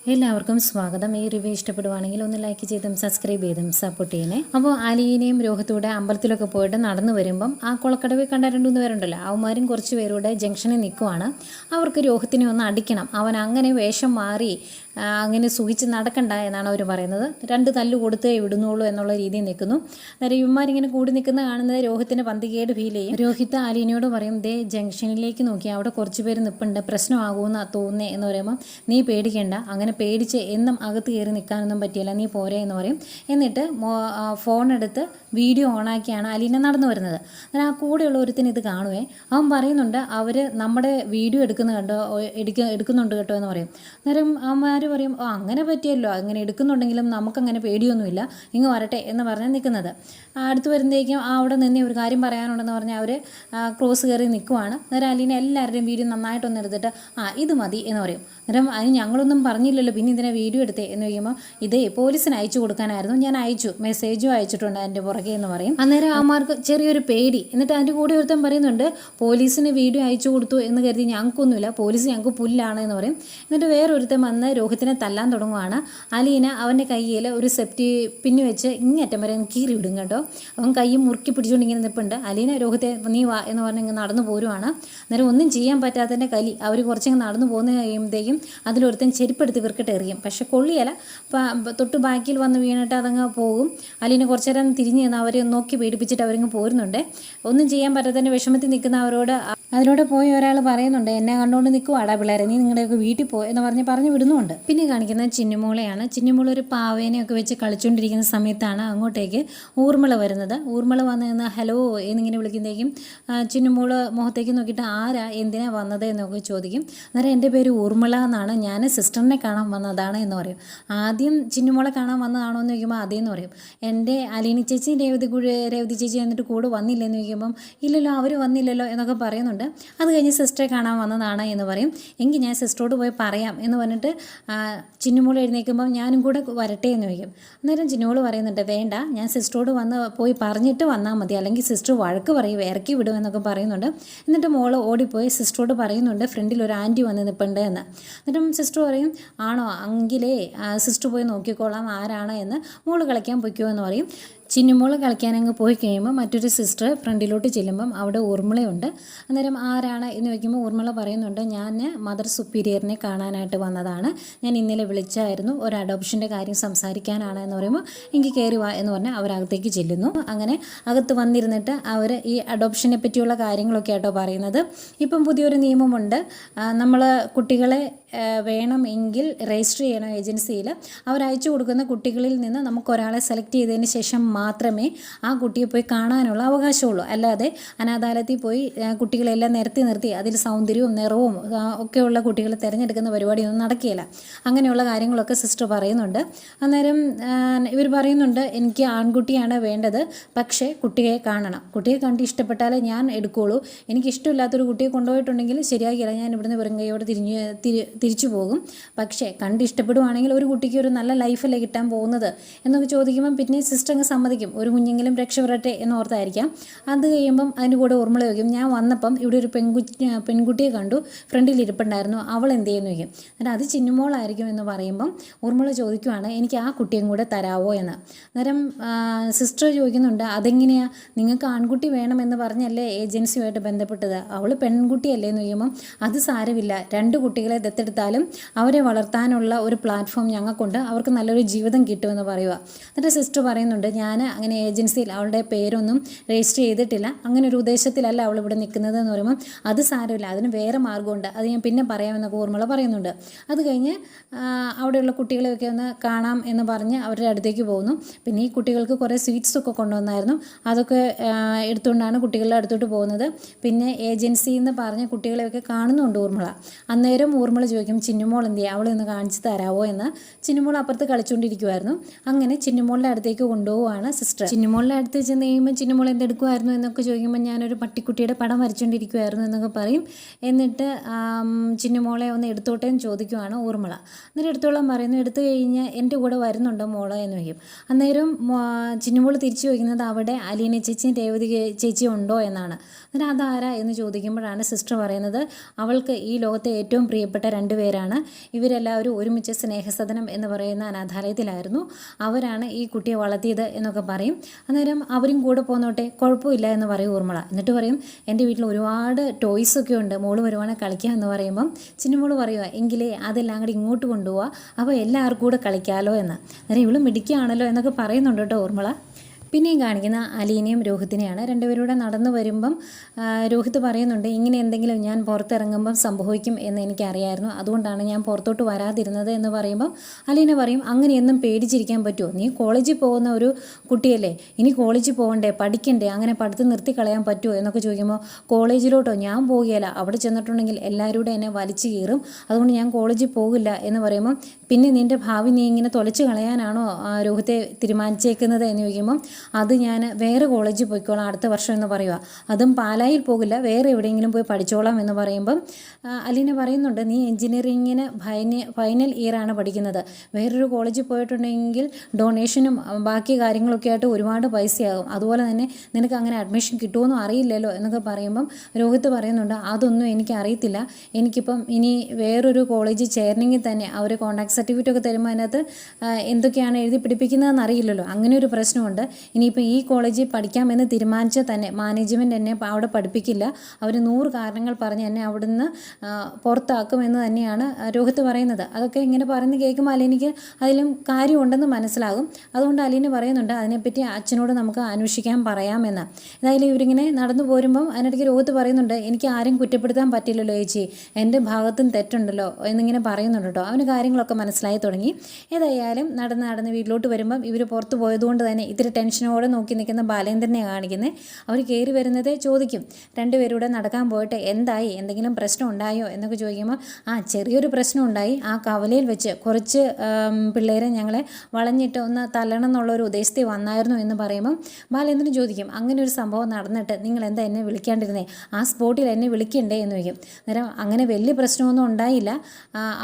എല്ലാവർക്കും സ്വാഗതം. ഈ റിവ്യൂ ഇഷ്ടപ്പെടുവാണെങ്കിൽ ഒന്ന് ലൈക്ക് ചെയ്തും സബ്സ്ക്രൈബ് ചെയ്തും സപ്പോർട്ട് ചെയ്യണേ. അപ്പോൾ അലീനയും രോഹിത്തൂടെ അമ്പലത്തിലൊക്കെ പോയിട്ട് നടന്നു വരുമ്പം ആ കുളക്കടവിൽ കണ്ട 2-3 പേരുണ്ടല്ലോ, അവന്മാരും കുറച്ച് പേരുടെ ജംഗ്ഷനിൽ നിൽക്കുവാണ്. അവർക്ക് രോഹിത്തിനെ ഒന്ന് അടിക്കണം. അവൻ അങ്ങനെ വേഷം മാറി അങ്ങനെ സുഖിച്ച് നടക്കണ്ട എന്നാണ് അവർ പറയുന്നത്. 2 തല്ല് കൊടുത്തേ വിടുന്നുള്ളൂ എന്നുള്ള രീതിയിൽ നിൽക്കുന്നു. അന്നേരം ഇവന്മാരിങ്ങനെ കൂടി നിൽക്കുന്ന കാണുന്നത് രോഹിത്തിന് പന്തികേട് ഫീൽ ചെയ്യും. രോഹിത്ത് അലീനയോട് പറയും, ദേ ജംഗ്ഷനിലേക്ക് നോക്കി, അവിടെ കുറച്ച് പേര് നിൽപ്പുണ്ട്, പ്രശ്നമാകുമെന്ന് തോന്നുന്നേ എന്ന് പറയുമ്പം നീ പേടിക്കേണ്ട, അങ്ങനെ പേടിച്ച് എന്നും അകത്ത് കയറി നിൽക്കാനൊന്നും പറ്റിയില്ല, നീ പോരെ എന്ന് പറയും. എന്നിട്ട് ഫോൺ എടുത്ത് വീഡിയോ ഓണാക്കിയാണ് അലീന നടന്നു വരുന്നത്. എന്നാൽ ആ കൂടെയുള്ള ഒരുത്തിന് ഇത് കാണുവേ, അവൻ പറയുന്നുണ്ട് അവർ നമ്മുടെ വീഡിയോ എടുക്കുന്നുണ്ട് കേട്ടോ എന്ന് പറയും. അന്നേരം അവന്മാർ പറയും, അങ്ങനെ പറ്റിയല്ലോ, അങ്ങനെ എടുക്കുന്നുണ്ടെങ്കിലും നമുക്കങ്ങനെ പേടിയൊന്നുമില്ല, ഇങ്ങ് വരട്ടെ എന്ന് പറഞ്ഞാൽ നിൽക്കുന്നത്. അടുത്ത് വരുന്നതേക്കും അവിടെ നിന്ന് ഒരു കാര്യം പറയാനുണ്ടെന്ന് പറഞ്ഞാൽ അവർ ക്രോസ് കയറി നിൽക്കുവാണ്. അന്നേരം അലീന എല്ലാവരുടെയും വീഡിയോ നന്നായിട്ടൊന്ന് എടുത്തിട്ട് ഇത് മതി എന്ന് പറയും. അന്നേരം അതിന് ഞങ്ങളൊന്നും പറഞ്ഞില്ലല്ലോ, പിന്നെ ഇതിനെ വീഡിയോ എടുത്തേ എന്ന് ചോദിക്കുമ്പോൾ ഇതേ പോലീസിന് അയച്ചു കൊടുക്കാനായിരുന്നു, ഞാൻ അയച്ചു, മെസ്സേജും അയച്ചിട്ടുണ്ട് എൻ്റെ പുറകെ എന്ന് പറയും. അന്നേരം അമ്മമാർക്ക് ചെറിയൊരു പേടി. എന്നിട്ട് അതിൻ്റെ കൂടെ ഒരുത്തൻ പറയുന്നുണ്ട്, പോലീസിന് വീഡിയോ അയച്ചു കൊടുത്തു എന്ന് കരുതി ഞങ്ങൾക്കൊന്നുമില്ല, പോലീസ് ഞങ്ങൾക്ക് പുല്ലാണ് എന്ന് പറയും. എന്നിട്ട് വേറൊരുത്തൻ വന്ന് രോഹിത്തിനെ തല്ലാൻ തുടങ്ങുവാണ്. അലീന അവൻ്റെ കയ്യിൽ ഒരു സെഫ്റ്റി പിന്ന് വെച്ച് ഇങ്ങേറ്റം വരെ കീറി വിടും കേട്ടോ. അവൻ കൈ മുറുക്കി പിടിച്ചുകൊണ്ട് ഇങ്ങനെ നിൽപ്പുണ്ട്. അലീന രോഹിത്തെ നീ വാ എന്ന് പറഞ്ഞ് ഇങ്ങനെ നടന്നു പോരുവാണ്. അന്നേരം ഒന്നും ചെയ്യാൻ പറ്റാത്തതിൻ്റെ കലി അവർ കുറച്ചിങ്ങനെ നടന്നു പോകുന്ന കഴിയുമ്പോഴത്തേക്കും അതിലൊരുത്തൻ ചെരുപ്പെടുത്ത് ഇവർക്കിട്ട് എറിയും. പക്ഷെ കൊള്ളിയല, തൊട്ട് ബാക്കിൽ വന്ന് വീണിട്ട് അതങ്ങ് പോകും. അലീന കുറച്ചു നേരം തിരിഞ്ഞ് നിന്ന് അവരെ നോക്കി പേടിപ്പിച്ചിട്ട് അവരിങ്ങ് പോരുന്നുണ്ട്. ഒന്നും ചെയ്യാൻ പറ്റാത്തതിൻ്റെ വിഷമത്തിൽ നിൽക്കുന്ന അവരോട് അതിലൂടെ പോയി ഒരാൾ പറയുന്നുണ്ട്, എന്നെ കണ്ടുകൊണ്ട് നിൽക്കുവാടാ പിള്ളേരെ, നീ നിങ്ങളുടെയൊക്കെ വീട്ടിൽ പോ എന്ന് പറഞ്ഞു വിടുന്നുണ്ട്. പിന്നെ കാണിക്കുന്നത് ചിന്നുമോളെയാണ്. ചിന്നുമോൾ ഒരു പാവേനെയൊക്കെ വെച്ച് കളിച്ചുകൊണ്ടിരിക്കുന്ന സമയത്താണ് അങ്ങോട്ടേക്ക് ഊർമിള വരുന്നത്. ഊർമിള വന്ന് നിന്ന് ഹലോ എന്നിങ്ങനെ വിളിക്കുന്നതേക്കും ചിന്നുമോൾ മുഖത്തേക്ക് നോക്കിയിട്ട് ആരാ എന്തിനാ വന്നത് എന്നൊക്കെ ചോദിക്കും. അന്നേരം എൻ്റെ പേര് ഊർമിള എന്നാണ്, ഞാൻ സിസ്റ്ററിനെ കാണാൻ വന്നതാണ് എന്ന് പറയും. ആദ്യം ചിന്നുമോളെ കാണാൻ വന്നതാണോ എന്ന് ചോദിക്കുമ്പോൾ അതേന്ന് പറയും. എൻ്റെ അലീനി ചേച്ചി രേവതി ചേച്ചി എന്നിട്ട് കൂടെ വന്നില്ലെന്ന് ചോദിക്കുമ്പം ഇല്ലല്ലോ, അവർ വന്നില്ലല്ലോ എന്നൊക്കെ പറയുന്നുണ്ട്. അത് കഴിഞ്ഞ് സിസ്റ്ററെ കാണാൻ വന്നതാണ് എന്ന് പറയും. എങ്കിൽ ഞാൻ സിസ്റ്ററോട് പോയി പറയാം എന്ന് പറഞ്ഞിട്ട് ചിന്നുമോൾ എഴുന്നേൽക്കുമ്പം ഞാനും കൂടെ വരട്ടെ എന്ന് ചോദിക്കും. അന്നേരം ചിന്നുമോൾ പറയുന്നുണ്ട്, വേണ്ട, ഞാൻ സിസ്റ്ററോട് പോയി പറഞ്ഞിട്ട് വന്നാൽ മതി, അല്ലെങ്കിൽ സിസ്റ്റർ വഴക്ക് പറയും, ഇറക്കി വിടും എന്നൊക്കെ പറയുന്നുണ്ട്. എന്നിട്ട് മോൾ ഓടിപ്പോയി സിസ്റ്ററോട് പറയുന്നുണ്ട്, ഫ്രണ്ടിൽ ഒരു ആൻറ്റി വന്ന് നിൽപ്പുണ്ട് എന്ന്. എന്നിട്ടും സിസ്റ്റർ പറയും, ആണോ, എങ്കിലേ സിസ്റ്റർ പോയി നോക്കിക്കോളാം ആരാണ് എന്ന്, മോൾ കളിക്കാൻ പൊയ്ക്കോ എന്ന് പറയും. ചിന്നുമോൾ കളിക്കാനങ്ങ് പോയി കഴിയുമ്പോൾ മറ്റൊരു സിസ്റ്റർ ഫ്രണ്ടിലോട്ട് ചെല്ലുമ്പം അവിടെ ഊർമിളയുണ്ട്. അന്നേരം ആരാണ് എന്ന് ചോദിക്കുമ്പോൾ ഊർമിള പറയുന്നുണ്ട്, ഞാൻ മദർ സുപ്പീരിയറിനെ കാണാനായിട്ട് വന്നതാണ്, ഞാൻ ഇന്നലെ വിളിച്ചായിരുന്നു, ഒരു അഡോപ്ഷൻ്റെ കാര്യം സംസാരിക്കാനാണ് എന്ന് പറയുമ്പോൾ എനിക്ക് കയറി വാ എന്ന് പറഞ്ഞാൽ അവരകത്തേക്ക് ചെല്ലുന്നു. അങ്ങനെ അകത്ത് വന്നിരുന്നിട്ട് അവർ ഈ അഡോപ്ഷനെ പറ്റിയുള്ള കാര്യങ്ങളൊക്കെ ആയിട്ടോ പറയുന്നത്. ഇപ്പം പുതിയൊരു നിയമമുണ്ട്, നമ്മൾ കുട്ടികളെ വേണമെങ്കിൽ രജിസ്റ്റർ ചെയ്യണം ഏജൻസിയിൽ. അവരയച്ചു കൊടുക്കുന്ന കുട്ടികളിൽ നിന്ന് നമുക്കൊരാളെ സെലക്ട് ചെയ്തതിന് ശേഷം മാത്രമേ ആ കുട്ടിയെ പോയി കാണാനുള്ള അവകാശമുള്ളൂ. അല്ലാതെ അനാഥാലയത്തിൽ പോയി കുട്ടികളെല്ലാം നിർത്തി അതിൽ സൗന്ദര്യവും നിറവും ഒക്കെയുള്ള കുട്ടികളെ തിരഞ്ഞെടുക്കുന്ന പരിപാടിയൊന്നും നടക്കുകയില്ല. അങ്ങനെയുള്ള കാര്യങ്ങളൊക്കെ സിസ്റ്റർ പറയുന്നുണ്ട്. അന്നേരം ഇവർ പറയുന്നുണ്ട്, എനിക്ക് ആൺകുട്ടിയാണ് വേണ്ടത്, പക്ഷേ കുട്ടിയെ കാണണം, കുട്ടിയെ കണ്ട് ഇഷ്ടപ്പെട്ടാലേ ഞാൻ എടുക്കുകയുള്ളൂ, എനിക്കിഷ്ടമില്ലാത്തൊരു കുട്ടിയെ കൊണ്ടുപോയിട്ടുണ്ടെങ്കിൽ ശരിയാക്കില്ല, ഞാൻ ഇവിടുന്ന് വെറും കൈയോടെ തിരിച്ചു പോകും, പക്ഷേ കണ്ട് ഇഷ്ടപ്പെടുവാണെങ്കിൽ ഒരു കുട്ടിക്ക് ഒരു നല്ല ലൈഫല്ലേ കിട്ടാൻ പോകുന്നത് എന്നൊക്കെ ചോദിക്കുമ്പം പിന്നെ സിസ്റ്റർ അങ്ങ് സമ്മതിക്കും, ഒരു കുഞ്ഞെങ്കിലും രക്ഷപ്പെടട്ടെ എന്നോർത്തായിരിക്കാം. അത് കഴിയുമ്പം അതിൻ്റെ കൂടെ ഓർമ്മ വയ്ക്കും, ഞാൻ വന്നപ്പം ഇവിടെ ഒരു പെൺകുട്ടിയെ കണ്ടു, ഫ്രണ്ടിൽ ഇരിപ്പുണ്ടായിരുന്നു, അവൾ എന്ത് ചെയ്യുന്നു വയ്ക്കും. എന്നിട്ട് അത് ചിന്നുമോളായിരിക്കും എന്ന് പറയുമ്പം ഊർമിള ചോദിക്കുവാണ്, എനിക്ക് ആ കുട്ടിയും കൂടെ തരാവോ എന്ന്. അന്നേരം സിസ്റ്റർ ചോദിക്കുന്നുണ്ട്, അതെങ്ങനെയാണ്, നിങ്ങൾക്ക് ആൺകുട്ടി വേണമെന്ന് പറഞ്ഞല്ലേ ഏജൻസിയുമായിട്ട് ബന്ധപ്പെട്ടത്, അവൾ പെൺകുട്ടിയല്ലേ എന്ന് ചോദിക്കുമ്പം അത് സാരമില്ല, 2 കുട്ടികളെ ദത്തെടുത്താലും അവരെ വളർത്താനുള്ള ഒരു പ്ലാറ്റ്ഫോം ഞങ്ങൾക്കുണ്ട്, അവർക്ക് നല്ലൊരു ജീവിതം കിട്ടുമെന്ന് പറയുക. എന്നിട്ട് സിസ്റ്റർ പറയുന്നുണ്ട്, ഞാൻ അങ്ങനെ ഏജൻസിയിൽ അവളുടെ പേരൊന്നും രജിസ്റ്റർ ചെയ്തിട്ടില്ല, അങ്ങനെ ഒരു ഉദ്ദേശത്തിലല്ല അവൾ ഇവിടെ നിൽക്കുന്നത് എന്ന് പറയുമ്പോൾ അത് സാരമില്ല, അതിന് വേറെ മാർഗ്ഗമുണ്ട്, അത് ഞാൻ പിന്നെ പറയാമെന്നൊക്കെ ഊർമിള പറയുന്നുണ്ട്. അത് കഴിഞ്ഞ് അവിടെയുള്ള കുട്ടികളെയൊക്കെ ഒന്ന് കാണാം എന്ന് പറഞ്ഞ് അവരുടെ അടുത്തേക്ക് പോകുന്നു. പിന്നെ ഈ കുട്ടികൾക്ക് കുറേ സ്വീറ്റ്സൊക്കെ കൊണ്ടുവന്നായിരുന്നു, അതൊക്കെ എടുത്തുകൊണ്ടാണ് കുട്ടികളുടെ അടുത്തോട്ട് പോകുന്നത്. പിന്നെ ഏജൻസി എന്ന് പറഞ്ഞ് കുട്ടികളെയൊക്കെ കാണുന്നുണ്ട് ഊർമിള. അന്നേരം ഊർമിള ചോദിക്കും, ചിന്നുമോൾ എന്ത് ചെയ്യുക, അവളെ ഒന്ന് കാണിച്ച് തരാമോ എന്ന്. ചിന്നുമോൾ അപ്പുറത്ത് കളിച്ചുകൊണ്ടിരിക്കുമായിരുന്നു. അങ്ങനെ ചിന്നുമോളുടെ അടുത്തേക്ക് കൊണ്ടുപോവുകയാണ് സിസ്റ്റർ. ചിന്നുമോളുടെ അടുത്ത് ചെന്ന് കഴിയുമ്പോൾ ചിന്നുമോൾ എന്തെടുക്കുമായിരുന്നു എന്നൊക്കെ ചോദിക്കുമ്പോൾ ഞാനൊരു പട്ടിക്കുട്ടിയുടെ പടം വരച്ചുകൊണ്ടിരിക്കുമായിരുന്നു എന്നൊക്കെ പറയും. എന്നിട്ട് ചിന്നുമോളെ ഒന്ന് എടുത്തോട്ടെ എന്ന് ചോദിക്കുവാണ് ഊർമിള. അന്നേരം എടുത്തോളം പറയുന്നു, എടുത്തു കഴിഞ്ഞ് എൻ്റെ കൂടെ വരുന്നുണ്ടോ മോളെ എന്ന് ചോദിക്കും. അന്നേരം ചിന്നുമോൾ തിരിച്ചു ചോദിക്കുന്നത് അവിടെ അലീന ചേച്ചിയും രേവതി ചേച്ചിയും ഉണ്ടോ എന്നാണ്. അന്നേരം അതാരാ എന്ന് ചോദിക്കുമ്പോഴാണ് സിസ്റ്റർ പറയുന്നത്, അവൾക്ക് ഈ ലോകത്തെ ഏറ്റവും പ്രിയപ്പെട്ട 2 രണ്ടുപേരാണ്. ഇവരെല്ലാവരും ഒരുമിച്ച് സ്നേഹസദനം എന്ന് പറയുന്ന അനാഥാലയത്തിലായിരുന്നു. അവരാണ് ഈ കുട്ടിയെ വളർത്തിയത് എന്നൊക്കെ പറയും. അന്നേരം അവരും കൂടെ പോന്നോട്ടെ, കുഴപ്പമില്ല എന്ന് പറയും ഊർമിള. എന്നിട്ട് പറയും, എൻ്റെ വീട്ടിൽ ഒരുപാട് ടോയ്സൊക്കെ ഉണ്ട്, മോള് വരുവാണെങ്കിൽ കളിക്കാം എന്ന് പറയുമ്പം ചിന്നുമോള് പറയുക, എങ്കിലേ അതെല്ലാം കൂടി ഇങ്ങോട്ട് കൊണ്ടുപോവുക, അപ്പോൾ എല്ലാവർക്കും കൂടെ കളിക്കാമല്ലോ എന്ന്. അന്നേരം ഇവള് മിടിക്കുകയാണല്ലോ എന്നൊക്കെ പറയുന്നുണ്ട് കേട്ടോ ഊർമിള. പിന്നെയും കാണിക്കുന്ന അലീനയും രോഹിത്തിനെയാണ്. രണ്ടുപേരൂടെ നടന്നു വരുമ്പം രോഹിത്ത് പറയുന്നുണ്ട്, ഇങ്ങനെ എന്തെങ്കിലും ഞാൻ പുറത്തിറങ്ങുമ്പം സംഭവിക്കും എന്ന് എനിക്കറിയായിരുന്നു, അതുകൊണ്ടാണ് ഞാൻ പുറത്തോട്ട് വരാതിരുന്നത് എന്ന് പറയുമ്പം അലീന പറയും, അങ്ങനെയൊന്നും പേടിച്ചിരിക്കാൻ പറ്റുമോ, നീ കോളേജിൽ പോകുന്ന ഒരു കുട്ടിയല്ലേ, ഇനി കോളേജിൽ പോകണ്ടേ, പഠിക്കണ്ടേ, അങ്ങനെ പഠിത്തം നിർത്തി കളയാൻ പറ്റുമോ എന്നൊക്കെ ചോദിക്കുമ്പോൾ, കോളേജിലോട്ടോ ഞാൻ പോകുകയില്ല, അവിടെ ചെന്നിട്ടുണ്ടെങ്കിൽ എല്ലാവരും എന്നെ വലിച്ചു കീറും, അതുകൊണ്ട് ഞാൻ കോളേജിൽ പോകില്ല എന്ന് പറയുമ്പം, പിന്നെ നിൻ്റെ ഭാവി നീ ഇങ്ങനെ തൊലച്ച് കളയാനാണോ രോഹിത്തെ തീരുമാനിച്ചേക്കുന്നത് എന്ന് ചോദിക്കുമ്പം, അത് ഞാൻ വേറെ കോളേജിൽ പോയിക്കോളാം അടുത്ത വർഷം എന്ന് പറയുക, അതും പാലായിൽ പോകില്ല, വേറെ എവിടെയെങ്കിലും പോയി പഠിച്ചോളാം എന്ന് പറയുമ്പം അലീന പറയുന്നുണ്ട്, നീ എൻജിനീയറിങ്ങിന് ഫൈനൽ ഇയറാണ് പഠിക്കുന്നത്, വേറൊരു കോളേജിൽ പോയിട്ടുണ്ടെങ്കിൽ ഡൊണേഷനും ബാക്കി കാര്യങ്ങളൊക്കെ ആയിട്ട് ഒരുപാട് പൈസയാകും, അതുപോലെ തന്നെ നിനക്ക് അങ്ങനെ അഡ്മിഷൻ കിട്ടുമെന്നും അറിയില്ലല്ലോ എന്നൊക്കെ പറയുമ്പം രോഹിത്ത് പറയുന്നുണ്ട്, അതൊന്നും എനിക്ക് അറിയത്തില്ല, എനിക്കിപ്പം ഇനി വേറൊരു കോളേജിൽ ചേരണമെങ്കിൽ തന്നെ അവർ കോൺടാക്ട് സർട്ടിഫിക്കറ്റ് ഒക്കെ തരുമ്പോൾ അതിനകത്ത് എന്തൊക്കെയാണ് എഴുതി പിടിപ്പിക്കുന്നതെന്ന് അറിയില്ലല്ലോ, അങ്ങനെ ഒരു പ്രശ്നമുണ്ട്, ഇനിയിപ്പോൾ ഈ കോളേജിൽ പഠിക്കാമെന്ന് തീരുമാനിച്ചാൽ തന്നെ മാനേജ്മെൻറ്റ് എന്നെ അവിടെ പഠിപ്പിക്കില്ല, അവർ 100 കാരണങ്ങൾ പറഞ്ഞ് എന്നെ അവിടുന്ന് പുറത്താക്കുമെന്ന് തന്നെയാണ് രോഹിത്ത് പറയുന്നത്. അതൊക്കെ ഇങ്ങനെ പറയുന്നത് കേൾക്കുമ്പോൾ അലീനയ്ക്ക് അതിലും കാര്യമുണ്ടെന്ന് മനസ്സിലാകും. അതുകൊണ്ട് അലീന പറയുന്നുണ്ട്, അതിനെപ്പറ്റി അച്ഛനോട് നമുക്ക് അന്വേഷിക്കാൻ പറയാമെന്ന്. ഏതായാലും ഇവരിങ്ങനെ നടന്നു പോരുമ്പം അതിനിടയ്ക്ക് രോഹിത്ത് പറയുന്നുണ്ട്, എനിക്ക് ആരും കുറ്റപ്പെടുത്താൻ പറ്റില്ലല്ലോ ചേച്ചി, എൻ്റെ ഭാഗത്തും തെറ്റുണ്ടല്ലോ എന്നിങ്ങനെ പറയുന്നുണ്ട് കേട്ടോ. അവന് കാര്യങ്ങളൊക്കെ മനസ്സിലായി തുടങ്ങി. ഏതായാലും നടന്ന് വീട്ടിലോട്ട് വരുമ്പം ഇവർ പുറത്ത് പോയതുകൊണ്ട് തന്നെ ഇത്തിരി ടെൻഷനോടെ നോക്കി നിൽക്കുന്ന ബാലേന്ദ്രനെ കാണിക്കുന്നത്. അവർ കയറി വരുന്നതേ ചോദിക്കും, രണ്ടുപേരൂടെ നടക്കാൻ പോയിട്ട് എന്തായി, എന്തെങ്കിലും പ്രശ്നം ഉണ്ടായോ എന്നൊക്കെ ചോദിക്കുമ്പോൾ, ചെറിയൊരു പ്രശ്നം ഉണ്ടായി, ആ കവലയിൽ വെച്ച് കുറച്ച് പിള്ളേരെ ഞങ്ങളെ വളഞ്ഞിട്ട് ഒന്ന് തല്ലണം എന്നുള്ളൊരു ഉദ്ദേശത്തിൽ വന്നായിരുന്നു എന്ന് പറയുമ്പം ബാലേന്ദ്രൻ ചോദിക്കും, അങ്ങനെ ഒരു സംഭവം നടന്നിട്ട് നിങ്ങൾ എന്താ എന്നെ വിളിക്കാണ്ടിരുന്നേ, ആ സ്പോട്ടിൽ എന്നെ വിളിക്കണ്ടേ എന്ന് ചോദിക്കും. അന്നേരം അങ്ങനെ വലിയ പ്രശ്നമൊന്നും ഉണ്ടായില്ല,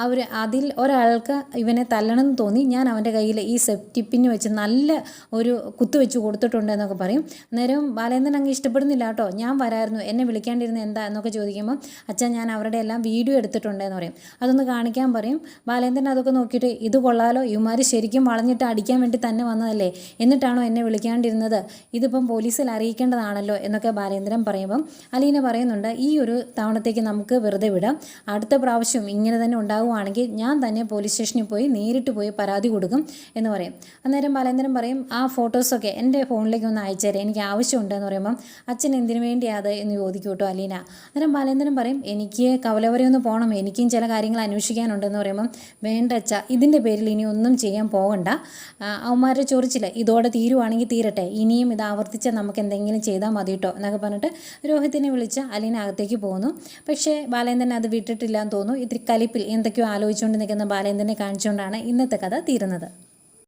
അവർ അതിൽ ഒരാൾക്ക് ഇവനെ തല്ലണം എന്ന് തോന്നി, ഞാൻ അവൻ്റെ കയ്യിൽ ഈ സെഫ്റ്റി പിന്ന് വെച്ച് നല്ല ഒരു കുത്തുവെച്ച് കൊടുത്തിട്ടുണ്ട് എന്നൊക്കെ പറയും. അന്നേരം ബാലേന്ദ്രൻ അങ്ങ് ഇഷ്ടപ്പെടുന്നില്ല കേട്ടോ, ഞാൻ വരായിരുന്നു, എന്നെ വിളിക്കാണ്ടിരുന്ന എന്താ എന്നൊക്കെ ചോദിക്കുമ്പോൾ, അച്ഛൻ ഞാൻ അവരുടെ എല്ലാം വീഡിയോ എടുത്തിട്ടുണ്ടെന്ന് പറയും, അതൊന്ന് കാണിക്കാൻ പറയും. ബാലേന്ദ്രൻ അതൊക്കെ നോക്കിയിട്ട്, ഇത് കൊള്ളാലോ, ഇവന്മാർ ശരിക്കും വളഞ്ഞിട്ട് അടിക്കാൻ വേണ്ടി തന്നെ വന്നതല്ലേ, എന്നിട്ടാണോ എന്നെ വിളിക്കാണ്ടിരുന്നത്, ഇതിപ്പം പോലീസിൽ അറിയിക്കേണ്ടതാണല്ലോ എന്നൊക്കെ ബാലേന്ദ്രൻ പറയുമ്പം അലീന പറയുന്നുണ്ട്, ഈ ഒരു തവണത്തേക്ക് നമുക്ക് വെറുതെ വിടാം, അടുത്ത പ്രാവശ്യം ഇങ്ങനെ തന്നെ ഉണ്ടാവുകയാണെങ്കിൽ ഞാൻ തന്നെ പോലീസ് സ്റ്റേഷനിൽ പോയി നേരിട്ട് പോയി പരാതി കൊടുക്കും എന്ന് പറയും. അന്നേരം ബാലേന്ദ്രൻ പറയും, ആ ഫോട്ടോസൊക്കെ എൻ്റെ ഫോണിലേക്ക് ഒന്ന് അയച്ചുതരാം, എനിക്ക് ആവശ്യമുണ്ടെന്ന് പറയുമ്പം അച്ഛൻ എന്തിനു വേണ്ടിയാണ് അത് എന്ന് ചോദിക്കും കേട്ടോ അലീന. അന്നേരം ബാലേന്ദ്രൻ പറയും, എനിക്ക് കവല വരെ ഒന്ന് പോകണം, എനിക്കും ചില കാര്യങ്ങൾ അന്വേഷിക്കാനുണ്ടെന്ന് പറയുമ്പം, വേണ്ട അച്ഛ, ഇതിൻ്റെ പേരിൽ ഇനി ഒന്നും ചെയ്യാൻ പോകണ്ട, അവന്മാരെ ചൊറിച്ചില്ല, ഇതോടെ തീരുവാണെങ്കിൽ തീരട്ടെ, ഇനിയും ഇത് ആവർത്തിച്ചാൽ നമുക്ക് എന്തെങ്കിലും ചെയ്താൽ മതി കേട്ടോ എന്നൊക്കെ പറഞ്ഞിട്ട് രോഹിത്തിനെ വിളിച്ച് അലീന അകത്തേക്ക് പോകുന്നു. പക്ഷേ ബാലേന്ദ്രൻ അത് വിട്ടിട്ടില്ല എന്ന് തോന്നുന്നു. ഇത്തിരി കലിപ്പിൽ എന്തൊക്കെയോ ആലോചിച്ചുകൊണ്ട് നിൽക്കുന്ന ബാലേന്ദ്രനെ കാണിച്ചുകൊണ്ടാണ് ഇന്നത്തെ കഥ തീരുന്നത്.